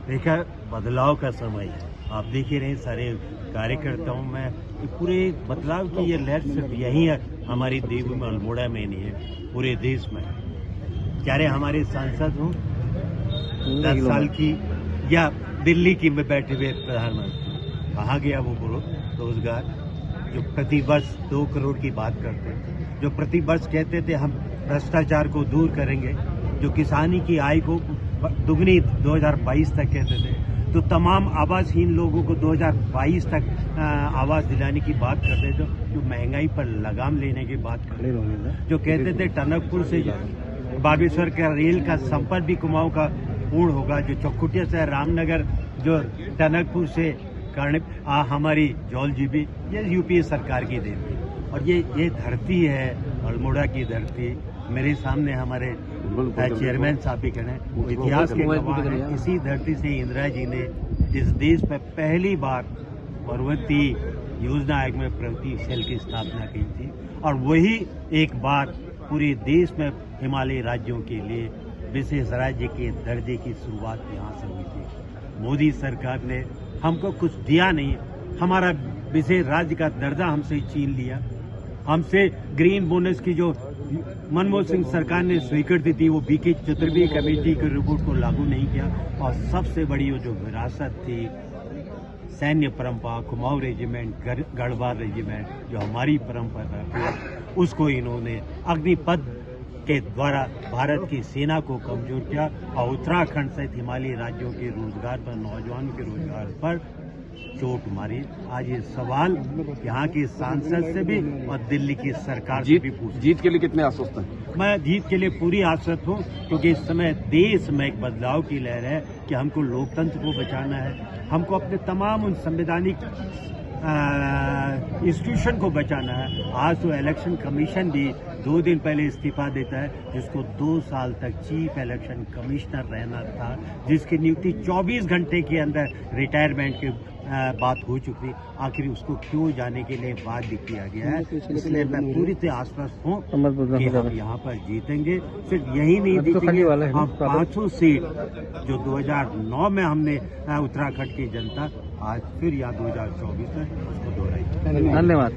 देखा, बदलाव का समय है। आप देख ही रहे सारे कार्यकर्ताओं में पूरे बदलाव की ये लहर सिर्फ यही है हमारी देवी में अल्मोड़ा में नहीं है, पूरे देश में। चाहे हमारे सांसद हों 10 साल की या दिल्ली की में बैठे हुए प्रधानमंत्री, कहाँ गया वो रोजगार जो प्रतिवर्ष 2 करोड़ की बात करते थे, जो प्रतिवर्ष कहते थे हम भ्रष्टाचार को दूर करेंगे, जो किसानी की आय को दुगनी 2022 तक कहते थे, तो तमाम आवासहीन लोगों को 2022 तक आवास दिलाने की बात करते थे, जो महंगाई पर लगाम लेने की बात करते थे, जो कहते थे टनकपुर से बागेश्वर का रेल का संपर्क भी कुमाऊं का पूर्ण होगा, जो चौखुटिया से रामनगर जो टनकपुर से हमारी जौल जीबी, ये यूपीए सरकार की देन है। और ये धरती है अल्मोड़ा की धरती। मेरे सामने हमारे चेयरमैन साहब भी खड़े हैं, इतिहास के गवाह हैं। इसी धरती से इंदिरा जी ने इस देश में पहली बार पर्वती योजना आयोग में प्रगति सेल की स्थापना की थी, और वही एक बार पूरे देश में हिमालयी राज्यों के लिए विशेष राज्य के दर्जे की शुरुआत यहाँ से हुई थी। मोदी सरकार ने हमको कुछ दिया नहीं, हमारा विशेष राज्य का दर्जा हमसे छीन लिया। हमसे ग्रीन बोनस की जो मनमोहन सिंह सरकार ने स्वीकृति दी, वो बीके चतुर्वेदी कमेटी की रिपोर्ट को लागू नहीं किया। और सबसे बड़ी वो जो विरासत थी सैन्य परंपरा, कुमाऊं रेजिमेंट, गढ़वाल रेजिमेंट, जो हमारी परंपरा थी, उसको इन्होंने अग्निपथ के द्वारा भारत की सेना को कमजोर किया और उत्तराखंड सहित हिमालयी राज्यों के रोजगार पर, नौजवानों के रोजगार पर चोट मारी। आज ये सवाल यहाँ के सांसद से भी और दिल्ली की सरकार से भी पूछ। जीत के लिए कितने आश्वस्त हैं? मैं जीत के लिए पूरी आश्वस्त हूँ, क्योंकि इस समय देश में एक बदलाव की लहर है कि हमको लोकतंत्र को बचाना है, हमको अपने तमाम उन संवैधानिक इंस्टीट्यूशन को बचाना है। आज तो इलेक्शन कमीशन भी 2 दिन पहले इस्तीफा देता है, जिसको 2 साल तक चीफ इलेक्शन कमिश्नर रहना था, जिसकी नियुक्ति 24 घंटे के अंदर रिटायरमेंट की बात हो चुकी थी। आखिर उसको क्यों जाने के लिए बाध्य किया गया है। इसलिए मैं पूरी तरह आश्वस्त हूँ कि हम यहाँ पर जीतेंगे। सिर्फ यही नहीं जीतेंगे, हम 500 सीट जो 2009 में हमने उत्तराखंड की जनता आज फिर या 2024 में उसको दोहराई। धन्यवाद।